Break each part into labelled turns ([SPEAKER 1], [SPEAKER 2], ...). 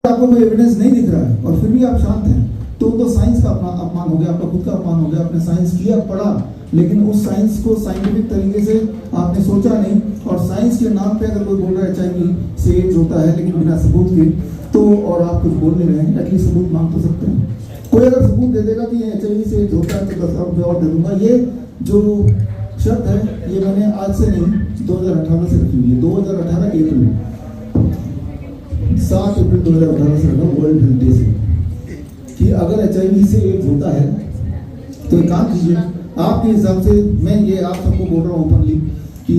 [SPEAKER 1] आपको कोई एविडेंस नहीं दिख रहा है और फिर भी आप शांत हैं, तो साइंस का अपमान हो गया, आपका खुद का अपमान हो गया। आपने साइंस किया, पढ़ा, लेकिन उस साइंस को साइंटिफिक तरीके से आपने सोचा नहीं, और साइंस के नाम पे अगर कोई बोल रहा है HIV से एड्स होता है लेकिन बिना सबूत के, तो और आप कुछ बोल नहीं रहे हैं, एटलीस्ट सबूत मांग तो सकते हैं। कोई अगर सबूत दे देगा कि HIV से एड्स होता है तो 10 रुपये और दे दूंगा। ये जो शर्त है ये मैंने आज से नहीं 2018 से रखी हुई है। 2018 अप्रैल 7 अप्रैल 2018 से रखा वर्ल्ड हेल्थ डे से, कि अगर HIV से एड्स होता है तो एक काम कीजिए आपके हिसाब से। मैं ये आप सबको बोल रहा हूँ ओपनली कि,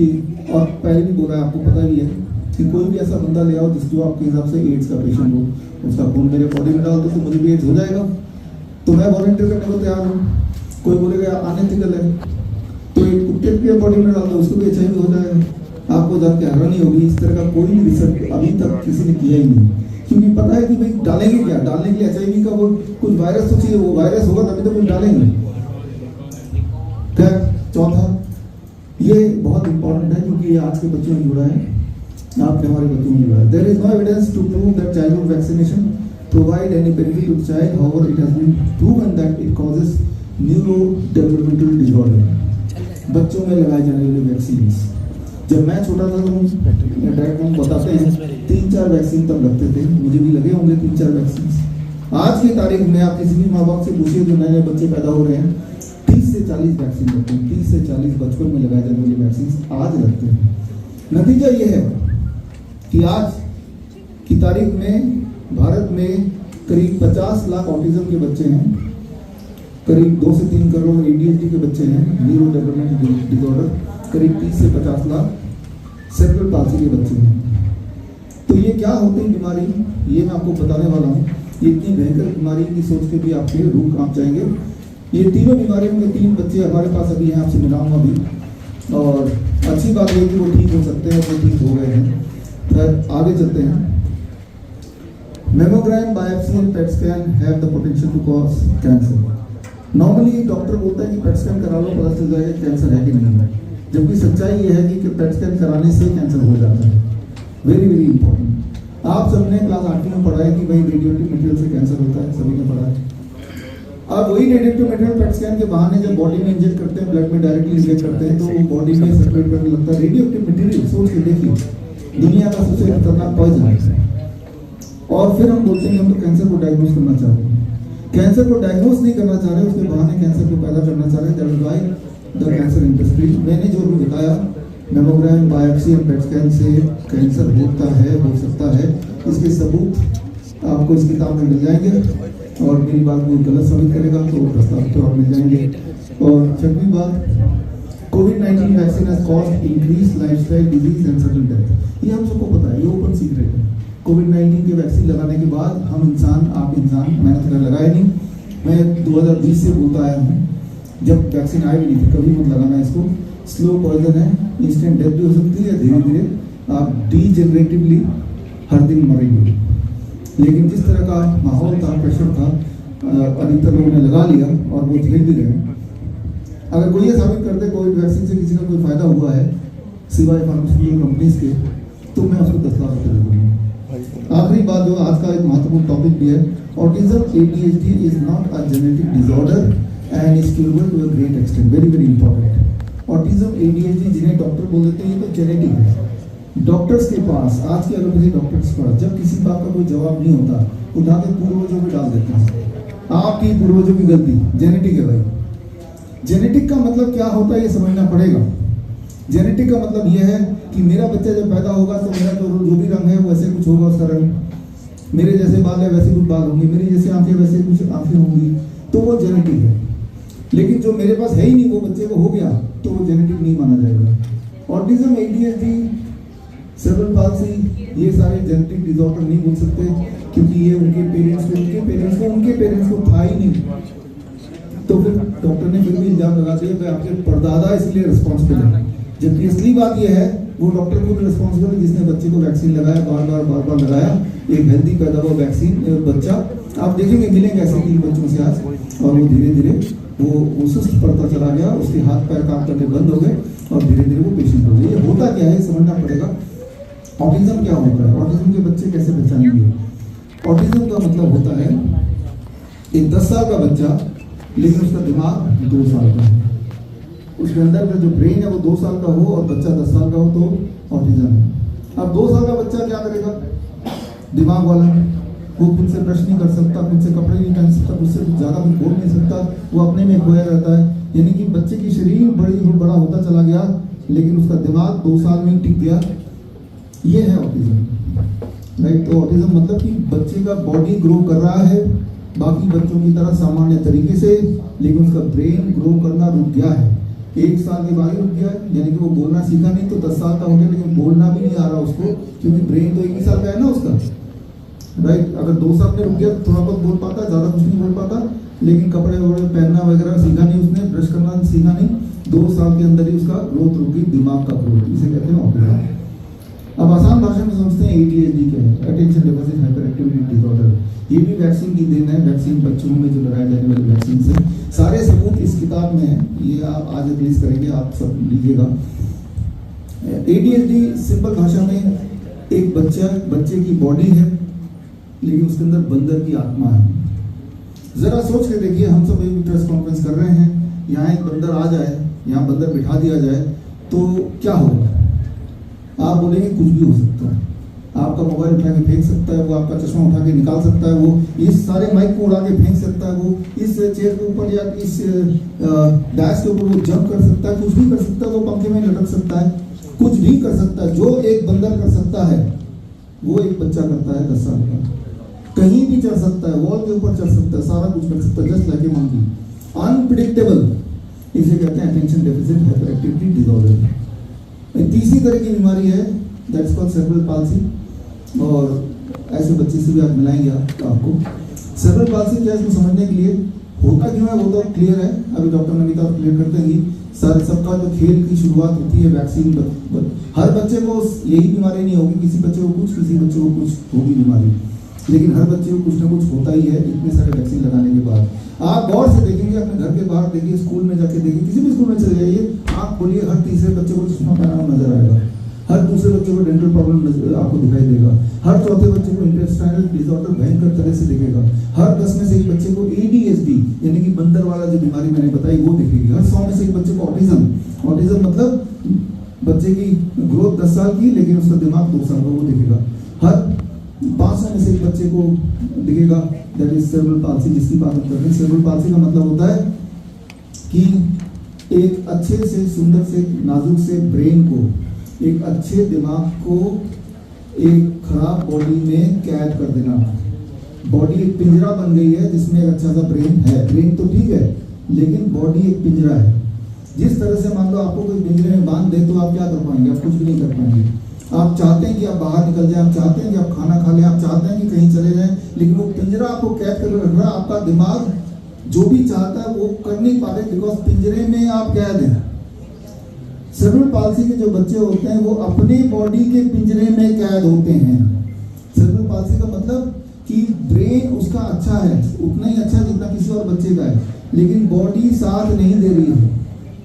[SPEAKER 1] और पहले भी बोला है, आपको पता भी है कि कोई भी ऐसा बंदा ले आओ जिसको आपके हिसाब से एड्स का पेशेंट हो, उसका खून मेरे बॉडी में डाल दो तो मुझे भी एड्स हो जाएगा, तो मैं वॉलंटियर करने को तैयार हूँ। कोई बोलेगा अनएथिकल है, तो एक कुत्ते के बॉडी में डाल दो उसको भी HIV हो जाएगा। आपको जान के हैरानी होगी, इस तरह का कोई भी रिसर्च अभी तक किसी ने किया ही नहीं, क्योंकि पता है कि भाई डालेंगे क्या, डालने के लिए HIV का वो कुछ वायरस तो चाहिए, वो वायरस होगा तभी तो कुछ डालेंगे। चौथा, ये बहुत इंपॉर्टेंट है क्योंकि ये आज के बच्चों में जुड़ा है, आपके हमारे बच्चों में जुड़ा है। There is no evidence to prove that childhood vaccination provide any benefit to the child, however it has been proven that it causes neuro developmental disorder. बच्चों में लगाए जाने वाले वैक्सीन, जब मैं छोटा था तो डायरेक्ट बताते हैं 3-4 वैक्सीन तब लगते थे, मुझे भी लगे होंगे 3-4 वैक्सीन। आज की तारीख में आप किसी भी माँ बाप से पूछिए जो नए बच्चे पैदा हो रहे हैं, 30 से 40 वैक्सीन लगते हैं। 30 से 40 बचपन में लगाए जाने वाली वैक्सीन आज लगते हैं। नतीजा ये है कि आज की तारीख में भारत में करीब 50 लाख ऑटिज्म के बच्चे हैं, करीब 2 से 3 करोड़ ADHD के बच्चे हैं, न्यूरो डेवलपमेंट डिसऑर्डर, करीब 30 से 50 लाख सेरेब्रल पाल्सी के बच्चे हैं। तो ये क्या होती है बीमारी, ये मैं आपको बताने वाला हूँ। ये इतनी भयंकर बीमारी की सोच के भी आपके रूह कांप जाएंगे। ये तीनों बीमारियों के 3 बच्चे हमारे पास अभी हैं, आपसे मिलाऊंगा अभी, और अच्छी बात है कि वो ठीक हो सकते हैं, वो ठीक हो गए हैं। फिर आगे चलते हैं। Mammogram, biopsy and PET scan have the potential to cause cancer. Normally doctor बोलता है कि पेट स्कैन करा लो, पता चल जाएगा कैंसर है कि नहीं है, जबकि सच्चाई ये है कि पेट स्कैन कराने से कैंसर हो जाता है। Very very important. आप सबने क्लास 8 में पढ़ा है कि भाई रेडियोएक्टिव मटेरियल से कैंसर होता है, सभी ने पढ़ा है। अब वही रेडियोएक्टिव मटेरियल पेट स्कैन के बहाने जब बॉडी में इंजेक्ट करते हैं, ब्लड में डायरेक्टली इंजेक्ट करते हैं, तो वो बॉडी में सर्कुलेट करने लगता है। रेडियोएक्टिव मटेरियल, सोच के देखिए, दुनिया का सबसे खतरनाक पॉइजन है। और फिर हम बोलते हैं हम तो कैंसर को डायग्नोज करना चाह रहे हैं। कैंसर को डायग्नोज नहीं करना चाह रहे, उसके बहाने कैंसर को पैदा करना चाह रहे हैं। That is why the cancer industry. मैंने जो भी बताया, मेमोग्राम, बायोप्सी और पेट स्कैन से कैंसर होता है, हो सकता है, इसके सबूत आपको इस किताब में मिल जाएंगे, और मेरी बात को गलत साबित करेगा तो प्रस्ताव तो और मिल जाएंगे। और छठवीं बात, कोविड-19 vaccine has caused increase lifestyle disease and sudden death. ये हम सबको पता है, ये ओपन सीक्रेट है। कोविड-19 के वैक्सीन लगाने के बाद हम इंसान, आप इंसान मेहनत कर लगाए नहीं। मैं 2020 से बोलता आया हूँ, जब वैक्सीन आई भी नहीं थी, कभी मत लगाना इसको। स्लो पॉइजन है, इंस्टेंट डेथ भी हो सकती है, धीरे धीरे आप डीजेनरेटिवली हर दिन मरेंगे। लेकिन जिस तरह का माहौल था, प्रेशर था, अधिकतर लोगों ने लगा लिया और वो झेल भी रहे। अगर कोई ये साबित कर दे कोविड वैक्सीन से किसी का कोई फायदा हुआ है सिवाय फार्मास्यूटिकल कंपनीज के, तो मैं उसको 10 लाख रुपये दे दूंगा। आखिरी बात, जो आज का एक महत्वपूर्ण टॉपिक भी है, autism ADHD is not a genetic disorder and is curable to a great extent. Very very important. Autism ADHD जिन्हें डॉक्टर बोल देते हैं, ये तो जेनेटिक है। डॉक्टर्स के पास, आज के एलोपैथी डॉक्टर्स के पास जब किसी बात का कोई जवाब नहीं होता, उठा के पूर्वजों में डाल देते हैं। आपकी पूर्वजों की गलती, जेनेटिक है भाई। जेनेटिक का मतलब क्या होता है ये समझना पड़ेगा। जेनेटिक का मतलब यह है कि मेरा बच्चा जब पैदा होगा तो मेरा जो भी रंग है वैसे कुछ होगा उसका रंग, मेरे जैसे बाल है वैसे कुछ बाल होंगे, मेरी जैसे आंखें वैसे कुछ आंखें होंगी, तो वो जेनेटिक है। लेकिन जो मेरे पास है ही नहीं, वो बच्चे को हो गया, तो वो जेनेटिक नहीं माना जाएगा। ऑटिज्म, ADHD, सेरेब्रल पाल्सी, ये सारे जेनेटिक डिसऑर्डर नहीं बोल सकते, क्योंकि ये उनके पेरेंट्स को था ही नहीं। तो फिर डॉक्टर ने फिर भी इल्जाम लगा दिया कि आपके परदादा इसलिए रिस्पॉन्सिबल है, जबकि असली बात यह है वो डॉक्टर को भी रिस्पॉन्सिबल है जिसने बच्चे को वैक्सीन लगाया, बार बार लगाया। एक हेल्दी पैदा हुआ वैक्सीन बच्चा, आप देखेंगे मिलेंगे ऐसे 3 बच्चों से आज, और वो धीरे धीरे वो सुस्त पड़ता चला गया, उसके हाथ पैर काम करने बंद हो गए और धीरे धीरे वो पेशेंट हो गए। ये होता क्या है समझना पड़ेगा। ऑटिज्म क्या होता है, ऑटिज्म के बच्चे कैसे पहचानेंगे। ऑटिज्म का मतलब होता है एक 10 साल का बच्चा, लेकिन उसका दिमाग 2 साल का है। उसके अंदर का जो ब्रेन है वो 2 साल का हो और बच्चा 10 साल का हो तो ऑटिज्म है। अब 2 साल का बच्चा क्या करेगा? दिमाग वाला, वो खुद से ब्रश नहीं कर सकता, खुद से कपड़े नहीं पहन सकता, खुद से ज़्यादा कुछ बोल नहीं सकता, वो अपने में खोया रहता है। यानी कि बच्चे की शरीर बड़ा होता चला गया, लेकिन उसका दिमाग 2 साल में टिक गया। ये है ऑटिज्म, राइट। तो ऑटिज्म मतलब कि बच्चे का बॉडी ग्रो कर रहा है बाकी बच्चों की तरह सामान्य तरीके से, लेकिन उसका ब्रेन ग्रो करना रुक गया है। 1 साल के बाद ही रुक गया है, यानी कि वो बोलना सीखा नहीं तो 10 साल का हो गया, लेकिन बोलना भी नहीं आ रहा उसको, क्योंकि ब्रेन तो 1 ही साल का है ना उसका, राइट। अगर 2 साल में रुक गया तो थोड़ा बहुत बोल पाता, ज़्यादा कुछ नहीं बोल पाता, लेकिन कपड़े वगैरह पहनना वगैरह सीखा नहीं उसने, ब्रश करना सीखा नहीं। 2 साल के अंदर ही उसका ग्रोथ रुक गई, दिमाग का ग्रोथ, इसे कहते हैं ऑटिज्म। अब आसान भाषा में समझते हैं ADHD क्या है, attention deficit hyper activity disorder. ये भी वैक्सीन की देन है, वैक्सीन बच्चों में जो लगाए जाने वाली वैक्सीन से। सारे सबूत इस किताब में है, ये आप आज रिलीज करेंगे, आप सब लीजिएगा। ADHD सिंपल भाषा में एक बच्चे की बॉडी है, लेकिन उसके अंदर बंदर की आत्मा है। जरा सोच के देखिए, हम सब एक प्रेस कॉन्फ्रेंस कर रहे हैं, यहाँ एक बंदर आ जाए, यहाँ बंदर बिठा दिया जाए तो क्या होगा? आप बोलेंगे कुछ भी हो सकता है। आपका मोबाइल उठा के फेंक सकता है, वो आपका चश्मा उठा के निकाल सकता है, वो इस सारे माइक को उड़ा के फेंक सकता है, वो इस चेयर के ऊपर या इस डैश के ऊपर वो जंप कर सकता है, कुछ भी कर सकता है, वो पंखे में लटक सकता है, कुछ भी कर सकता है। जो एक बंदर कर सकता है वो एक बच्चा करता है 10 साल का। कहीं भी चढ़ सकता है, वॉल के ऊपर चढ़ सकता है, सारा कुछ कर सकता है, just like a monkey. Unpredictable, इसे कहते हैं attention deficit hyper activity disorder. तीसरी तरह की बीमारी है, दैट्स कॉल्ड सेरेब्रल पाल्सी, और ऐसे बच्चे से भी आज मिलाएंगे आपको। सेरेब्रल पाल्सी क्या है, इसको समझने के लिए होता क्यों है वो तो क्लियर है, अभी डॉक्टर नमिता क्लियर करते हैं। सर सबका जो खेल की शुरुआत होती है वैक्सीन, हर बच्चे को यही बीमारी नहीं होगी, किसी बच्चे को कुछ, किसी बच्चे को कुछ होगी बीमारी, लेकिन हर बच्चे को कुछ ना कुछ होता ही है इतने सारे वैक्सीन लगाने के बाद। आप गौर से देखेंगे, अपने घर के बाहर देखिए, स्कूल में जाके देखिए, किसी भी स्कूल में चले जाइए, आँख खोलिए, हर तीसरे बच्चे को चश्मा पहना हुआ नजर आएगा, हर दूसरे बच्चे को डेंटल प्रॉब्लम आपको दिखाई देगा, हर चौथे बच्चे को इंटेस्टाइनल डिसऑर्डर भयंकर तरह से दिखेगा, हर 10 में से एक बच्चे को ADHD यानी कि बंदर वाला जो बीमारी मैंने बताई वो दिखेगी, हर 100 में से एक बच्चे को ऑटिज्म मतलब बच्चे की ग्रोथ 10 साल की, लेकिन उसका दिमाग 2 साल का, वो दिखेगा। हर 500 में से एक बच्चे को दिखेगा, दैट इज सेरेब्रल पाल्सी, जिसकी बात हम कर रहे हैं। सेरेब्रल पाल्सी का मतलब होता है कि एक अच्छे से, सुंदर से, नाजुक से ब्रेन को, एक अच्छे दिमाग को एक खराब बॉडी में कैद कर देना। बॉडी एक पिंजरा बन गई है जिसमें एक अच्छा सा ब्रेन है, ब्रेन तो ठीक है, लेकिन बॉडी एक पिंजरा है। जिस तरह से मान लो आपको कोई पिंजरे में बांध दे तो आप क्या कर पाएंगे? आप कुछ भी नहीं कर पाएंगे। आप चाहते हैं कि आप बाहर निकल जाए, आप चाहते हैं कि आप खाना खा लें, आप चाहते हैं कि कहीं चले जाएं, लेकिन वो पिंजरा आपको कैद करके रख रहा है। आपका दिमाग जो भी चाहता है वो कर नहीं पा रहे, बिकॉज पिंजरे में आप कैद हैं। सेरेब्रल पाल्सी के जो बच्चे होते हैं वो अपने बॉडी के पिंजरे में कैद होते हैं। सेरेब्रल पाल्सी का मतलब कि ब्रेन उसका अच्छा है, उतना ही अच्छा जितना किसी और बच्चे का है, लेकिन बॉडी साथ नहीं दे रही है।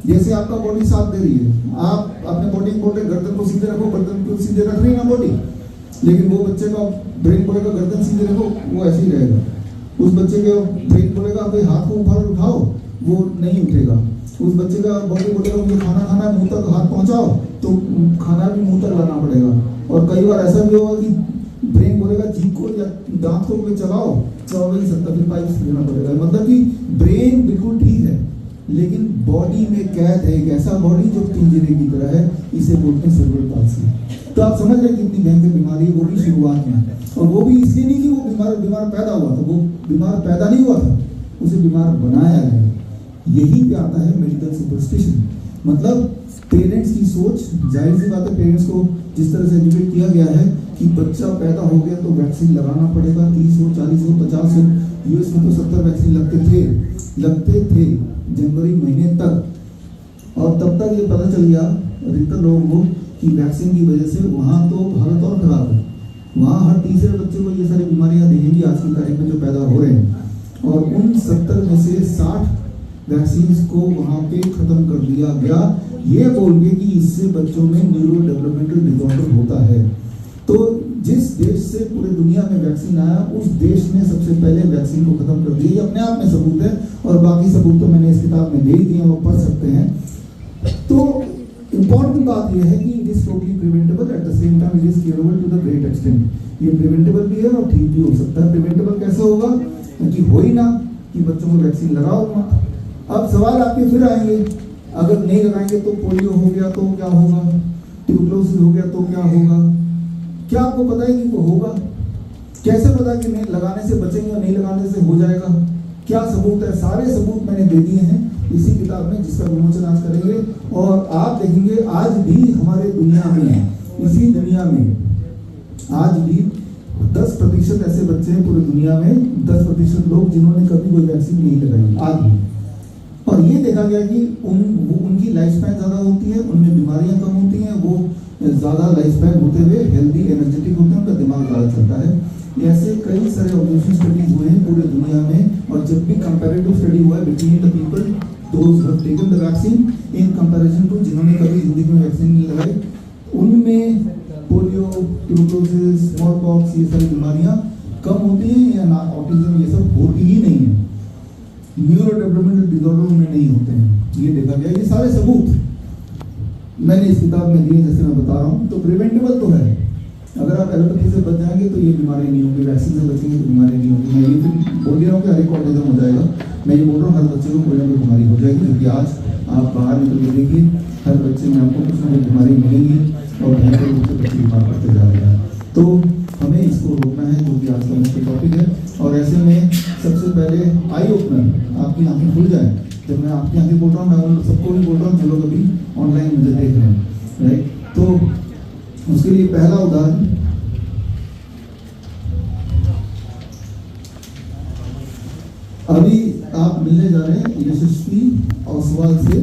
[SPEAKER 1] जैसे आपका बॉडी साथ दे रही है, आप अपने बॉडी को बोलते गर्दन को सीधे रखो, गर्दन को सीधे रख रही है ना बॉडी, लेकिन वो बच्चे का ब्रेन बोलेगा गर्दन सीधे रखो, वो ऐसे ही रहेगा। उस बच्चे के ब्रेन बोलेगा भाई हाथ को ऊपर उठाओ, वो नहीं उठेगा। उस बच्चे का बॉडी बोलेगा मुझे खाना खाना है, मुंह तक हाथ पहुंचाओ, तो खाना भी मुंह तक लाना पड़ेगा। और कई बार ऐसा भी होगा कि ब्रेन बोलेगा जीभ को या दांत को चलाओ, चला नहीं सकता, फिर पाइप से लेना पड़ेगा। मतलब कि ब्रेन बिल्कुल ठीक है, लेकिन बॉडी में कैद है, एक ऐसा बॉडी जो पिंजरे की तरह है, इसे बोलते हैं सेरेब्रल पाल्सी। तो आप समझ रहे कितनी भयंकर बीमारी है, वो भी शुरुआत में, और वो भी इसलिए नहीं कि वो बीमार पैदा हुआ था, वो बीमार पैदा नहीं हुआ था, उसे बीमार बनाया गया। यही पे आता है मेडिकल सुपरस्टिशन, मतलब पेरेंट्स की सोच। जाहिर सी बात है, पेरेंट्स को जिस तरह से एजुकेट किया गया है कि बच्चा पैदा हो गया तो वैक्सीन लगाना पड़ेगा, 30 हो, 40 हो, 50 हो, यूएस में तो 70 वैक्सीन लगते थे जनवरी महीने तक। और तब तक ये पता चल गया अधिकतर लोगों को कि वैक्सीन की वजह से वहाँ तो हालत और खराब है, वहाँ हर तीसरे बच्चे को ये सारी बीमारियाँ दिखेंगी आज की तारीख में जो पैदा हो रहे हैं। और उन 70 में से 60 वैक्सीन को वहाँ पे खत्म कर दिया गया, ये बोल के कि इससे बच्चों में न्यूरो डेवलपमेंटल डिसऑर्डर होता है। तो जिस देश से पूरे दुनिया में वैक्सीन आया, उस देश ने सबसे पहले वैक्सीन को खत्म कर दिया। ये अपने आप में सबूत है, और बाकी सबूत तो मैंने इस किताब में दे ही दिए, वो पढ़ सकते हैं। तो इम्पॉर्टेंट बात यह है कि it is totally preventable, at the same time it is curable to the great extent. ये प्रिवेंटेबल भी है और ठीक भी हो सकता है। प्रिवेंटेबल कैसे होगा? क्योंकि हो ही ना कि बच्चों को वैक्सीन लगाओ मत। अब सवाल आपके फिर आएंगे, अगर नहीं लगाएंगे तो पोलियो हो गया तो क्या होगा, ट्यूबरकुलोसिस हो गया तो क्या होगा? क्या आपको पता है कि वो होगा? कैसे पता कि नहीं लगाने से बचेंगे और नहीं लगाने से हो जाएगा? क्या सबूत है? सारे सबूत मैंने दे दिए हैं इसी किताब में, जिसका विमोचन आज करेंगे। और आप देखेंगे आज भी हमारे दुनिया में, इसी दुनिया में आज भी 10% ऐसे बच्चे हैं पूरी दुनिया में, 10% लोग जिन्होंने कभी कोई वैक्सीन नहीं लगाई आज भी। और ये देखा गया कि उनकी लाइफ स्पैन ज़्यादा होती है, उनमें बीमारियां कम होती हैं, वो ज़्यादा लाइफ स्पैन होते हुए हेल्दी एनर्जेटिक होते हैं, उनका दिमाग ज़्यादा चलता है। ऐसे कई सारे ऑब्जर्वेशन स्टडीज हुए हैं पूरे दुनिया में, और जब भी कंपैरेटिव स्टडी हुआ है between the people those have taken the vaccine in comparison to जिन्होंने कभी जिंदगी में वैक्सीन नहीं लगाई, उनमें पोलियो, ट्यूबरकुलोसिस, स्मॉल पॉक्स, ये सारी बीमारियां कम होती हैं या ना, ऑटिज्म ये सब होती ही नहीं है। न्यूरो डेवलपमेंटल डिसऑर्डर में नहीं होते हैं, ये देखा गया। ये सारे सबूत मैंने इस किताब में दिए, जैसे मैं बता रहा हूँ। तो प्रिवेंटेबल तो है, अगर आप एलोपैथी से बच जाएंगे तो ये बीमारी नहीं होगी, वैक्सीन से बचेंगे तो बीमारी नहीं होगी। मैं ये तो बोल रहा हूँ कि हर एक ऑटिज्म हो जाएगा, मैं ये बोल रहा हूँ हर बच्चे को कोई ना कोई बीमारी हो जाएगी, क्योंकि आज आप बाहर निकल के देखिए, हर बच्चे में आपको कुछ ना कुछ बीमारी मिलेगी, और भयंकर रूप से बच्चे बीमार पड़ते जा रहे हैं। तो हमें इसको रोकना है, जो कि आज का मुख्य टॉपिक है। और ऐसे में सबसे पहले आई ओपनर, आपकी आंखें खुल जाए। जब मैं आपकी आंखें बोल रहा हूँ, मैं उन सबको भी बोल रहा हूँ जो लोग अभी ऑनलाइन मुझे देख रहे हैं, राइट। तो उसके लिए पहला उदाहरण, अभी आप मिलने जा रहे हैं यशस्वी ओसवाल से।